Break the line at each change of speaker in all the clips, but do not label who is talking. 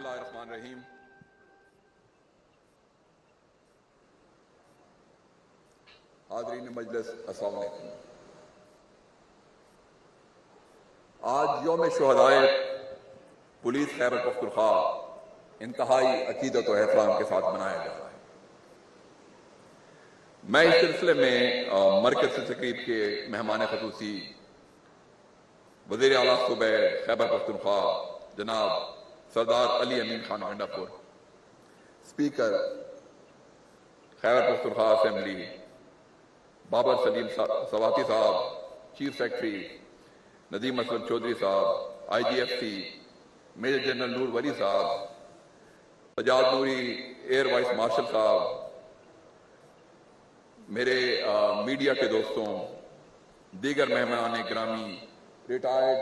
اللہ الرحمن الرحیم۔ حاضرین مجلس السلام علیکم۔ آج یوم شہدائے پولیس خیبر پختونخوا انتہائی عقیدت و احترام کے ساتھ منایا جا رہا ہے۔ میں اس سلسلے میں مرکز سے تقریب کے مہمان خصوصی وزیر اعلیٰ صوبہ خیبر پختونخوا جناب سردار علی امین خان گنڈا پور، اسپیکر خیبر پختونخوا اسمبلی بابر سلیم سواتی صاحب، چیف سیکرٹری ندیم اسود چودھری صاحب، آئی جی ایف سی میجر جنرل نور ولی صاحب، سجاد نوری ایئر وائس مارشل صاحب، میرے میڈیا کے دوستوں، دیگر مہمان گرامی، ریٹائرڈ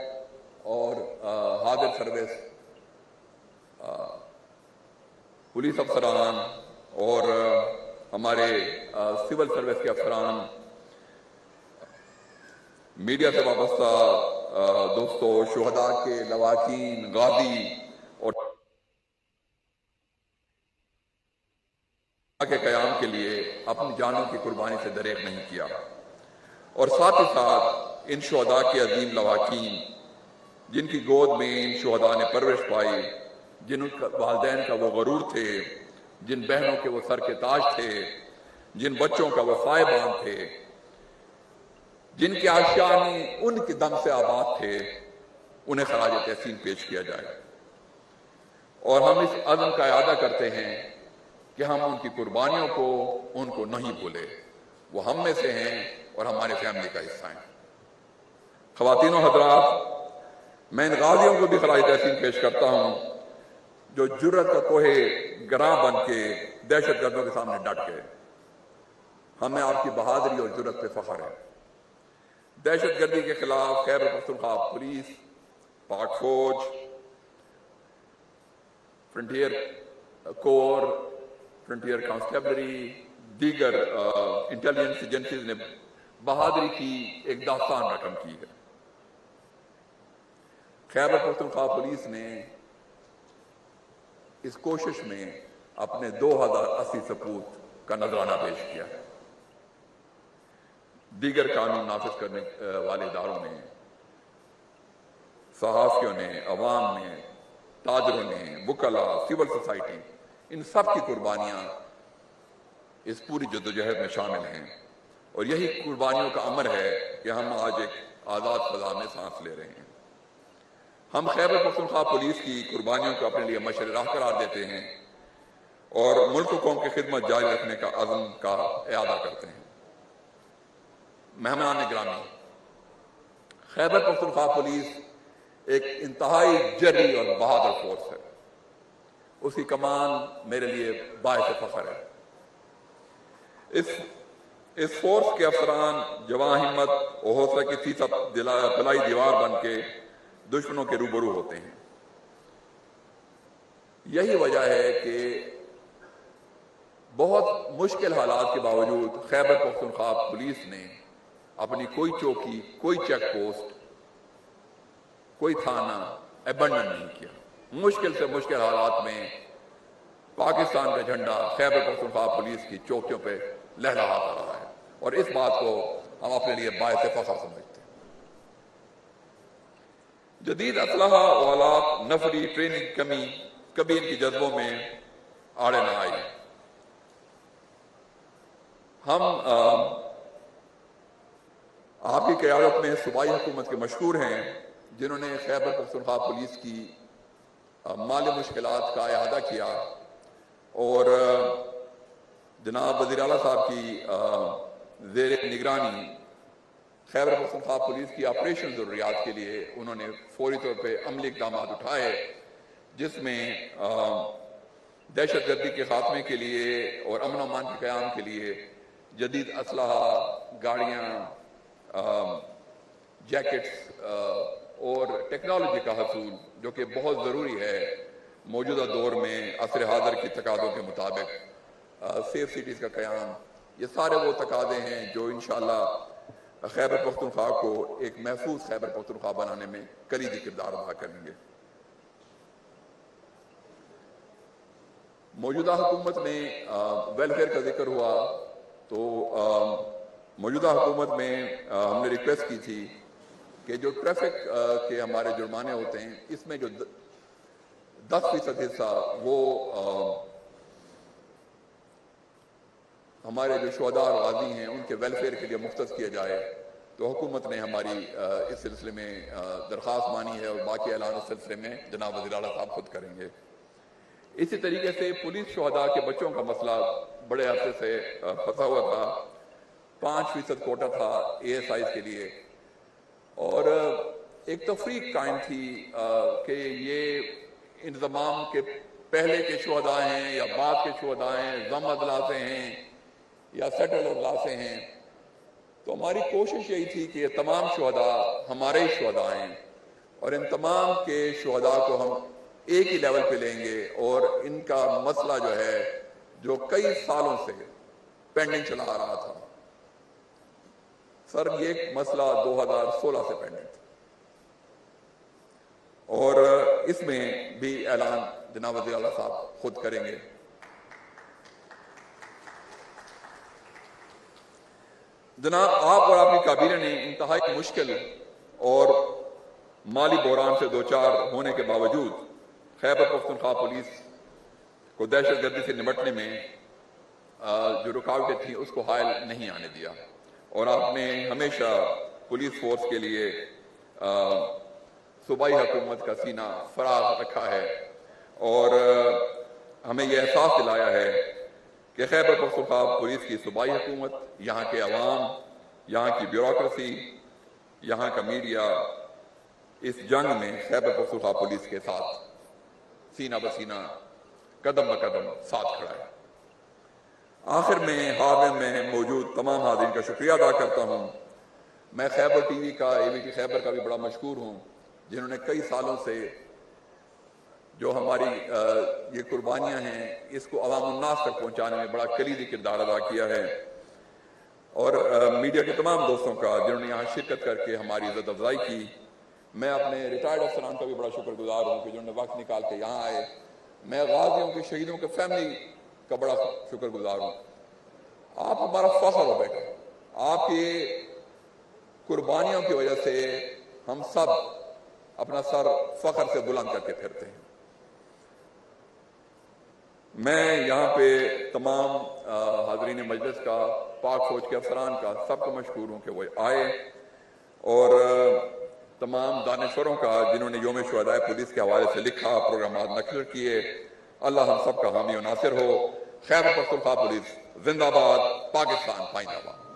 اور حاضر سروس پولیس افسران اور ہمارے سول سروس کے افسران، میڈیا سے وابستہ دوستوں، شہداء کے لواحقین، غازی اور کے قیام کے لیے اپنی جانوں کی قربانی سے دریغ نہیں کیا، اور ساتھ ہی ساتھ ان شہداء کے عظیم لواحقین جن کی گود میں ان شہداء نے پرورش پائی، جن والدین کا وہ غرور تھے، جن بہنوں کے وہ سر کے تاج تھے، جن بچوں کا وہ سائبان تھے، جن کے آشیانے ان کے دم سے آباد تھے، انہیں خراج تحسین پیش کیا جائے۔ اور ہم اس عزم کا اعادہ کرتے ہیں کہ ہم ان کی قربانیوں کو ان کو نہیں بھولے، وہ ہم میں سے ہیں اور ہمارے فیملی کا حصہ ہیں۔ خواتین و حضرات، میں ان غازیوں کو بھی خراج تحسین پیش کرتا ہوں جو جرأت کا کوہ گراں بن کے دہشت گردوں کے سامنے ڈٹ گئے۔ ہمیں آپ کی بہادری اور جرأت پہ فخر ہے۔ دہشت گردی کے خلاف خیبر پختونخوا پولیس، پاک فوج، فرنٹیئر کور، فرنٹیئر کانسٹیبلری، دیگر انٹیلیجنس ایجنسیز نے بہادری کی ایک داستان رقم کی ہے۔ خیبر پختونخوا پولیس نے اس کوشش میں اپنے 2080 سپوت کا نذرانہ پیش کیا ہے۔ دیگر قانون نافذ کرنے والے اداروں نے، صحافیوں نے، عوام نے، تاجروں نے، وکلاء، سول سوسائٹی، ان سب کی قربانیاں اس پوری جدوجہد میں شامل ہیں، اور یہی قربانیوں کا امر ہے کہ ہم آج ایک آزاد فضا میں سانس لے رہے ہیں۔ ہم خیبر پختونخوا پولیس کی قربانیوں کو اپنے لیے مشعل راہ قرار دیتے ہیں اور ملک و قوم کی خدمت جاری رکھنے کا عزم کا اعادہ کرتے ہیں۔ مہمان گرامی، خیبر پختونخوا پولیس ایک انتہائی جری اور بہادر فورس ہے۔ اس کی کمان میرے لیے باعث فخر ہے۔ اس فورس کے افسران جواں ہمت اور حوصلہ کی فیصد طلائی دیوار بن کے دشمنوں کے روبرو ہوتے ہیں۔ یہی وجہ ہے کہ بہت مشکل حالات کے باوجود خیبر پختونخوا پولیس نے اپنی کوئی چوکی، کوئی چیک پوسٹ، کوئی تھانہ ایبنڈن نہیں کیا۔ مشکل سے مشکل حالات میں پاکستان کا جھنڈا خیبر پختونخوا پولیس کی چوکیوں پہ لہراتا رہا ہے، اور اس بات کو ہم اپنے لیے باعث فخر سمجھتے ہیں۔ جدید اسلحہ و آلات، نفری ٹریننگ کمی کبھی ان کی جذبوں میں آڑے نہ آئی۔ ہم آپ کی قیادت میں صوبائی حکومت کے مشکور ہیں جنہوں نے خیبر پختونخوا پولیس کی مالی مشکلات کا اعادہ کیا، اور جناب وزیر اعلیٰ صاحب کی زیر نگرانی خیبر پختونخوا پولیس کی آپریشن ضروریات کے لیے انہوں نے فوری طور پہ عملی اقدامات اٹھائے، جس میں دہشت گردی کے خاتمے کے لیے اور امن و امان کے قیام کے لیے جدید اسلحہ، گاڑیاں، جیکٹس اور ٹیکنالوجی کا حصول، جو کہ بہت ضروری ہے موجودہ دور میں عصر حاضر کی تقاضوں کے مطابق۔ سیف سٹیز کا قیام، یہ سارے وہ تقاضے ہیں جو انشاءاللہ خیبر پختونخوا کو ایک محفوظ خیبر پختونخوا بنانے میں کلیدی کردار ادا کریں گے۔ موجودہ حکومت میں ویلفیئر کا ذکر ہوا تو موجودہ حکومت میں ہم نے ریکویسٹ کی تھی کہ جو ٹریفک کے ہمارے جرمانے ہوتے ہیں اس میں جو 10% حصہ وہ ہمارے جو شہداء اور غازی ہیں ان کے ویلفیئر کے لیے مختص کیا جائے، تو حکومت نے ہماری اس سلسلے میں درخواست مانی ہے اور باقی اعلان اس سلسلے میں جناب وزیر اعلیٰ صاحب خود کریں گے۔ اسی طریقے سے پولیس شہداء کے بچوں کا مسئلہ بڑے عرصے سے پھنسا ہوا تھا، 5% کوٹا تھا ASIs کے لیے، اور ایک تفریق قائم تھی کہ یہ انضمام کے پہلے کے شہداء ہیں یا بعد کے شہداء ہیں، ضم اضلاع سے ہیں یا سیٹل اضلاع سے ہیں۔ تو ہماری کوشش یہی تھی کہ یہ تمام شہداء ہمارے ہی شہداء ہیں اور ان تمام کے شہداء کو ہم ایک ہی لیول پہ لیں گے، اور ان کا مسئلہ جو ہے جو کئی سالوں سے پینڈنگ چلا آ رہا تھا، سر یہ مسئلہ 2016 سے پینڈنگ تھا، اور اس میں بھی اعلان جناب وزیر اعلیٰ صاحب خود کریں گے۔ جناب آپ اور آپ کی کابینہ نے انتہائی مشکل اور مالی بحران سے دوچار ہونے کے باوجود خیبر پختونخوا پولیس کو دہشت گردی سے نمٹنے میں جو رکاوٹیں تھیں اس کو حائل نہیں آنے دیا، اور آپ نے ہمیشہ پولیس فورس کے لیے صوبائی حکومت کا سینہ فراغ رکھا ہے، اور ہمیں یہ احساس دلایا ہے کہ خیبر پختونخوا پولیس کی صوبائی حکومت، یہاں کے عوام، یہاں کی بیوروکریسی، یہاں کا میڈیا اس جنگ میں خیبر پختونخوا پولیس کے ساتھ سینہ بسینہ قدم بقدم ساتھ کھڑا ہے۔ آخر میں حاضر میں موجود تمام حاضرین کا شکریہ ادا کرتا ہوں۔ میں خیبر ٹی وی کا، ABP خیبر کا بھی بڑا مشکور ہوں، جنہوں نے کئی سالوں سے جو ہماری یہ قربانیاں ہیں اس کو عوام الناس تک پہنچانے میں بڑا کلیدی کردار ادا کیا ہے، اور میڈیا کے تمام دوستوں کا جنہوں نے یہاں شرکت کر کے ہماری عزت افزائی کی۔ میں اپنے ریٹائرڈ افسران کا بھی بڑا شکر گزار ہوں کہ جنہوں نے وقت نکال کے یہاں آئے۔ میں غازیوں کے، شہیدوں کے فیملی کا بڑا شکر گزار ہوں۔ آپ ہمارا فخر ہو بیٹا، آپ کی قربانیوں کی وجہ سے ہم سب اپنا سر فخر سے بلند کر کے پھرتے ہیں۔ میں یہاں پہ تمام حاضرین مجلس کا، پاک فوج کے افسران کا، سب کو مشکور ہوں کہ وہ آئے، اور تمام دانشوروں کا جنہوں نے یوم شہداء پولیس کے حوالے سے لکھا، پروگرامات نشر کیے۔ اللہ ہم سب کا حامی و ناصر ہو۔ خیبر پختونخوا پولیس زندہ باد، پاکستان پائندہ باد۔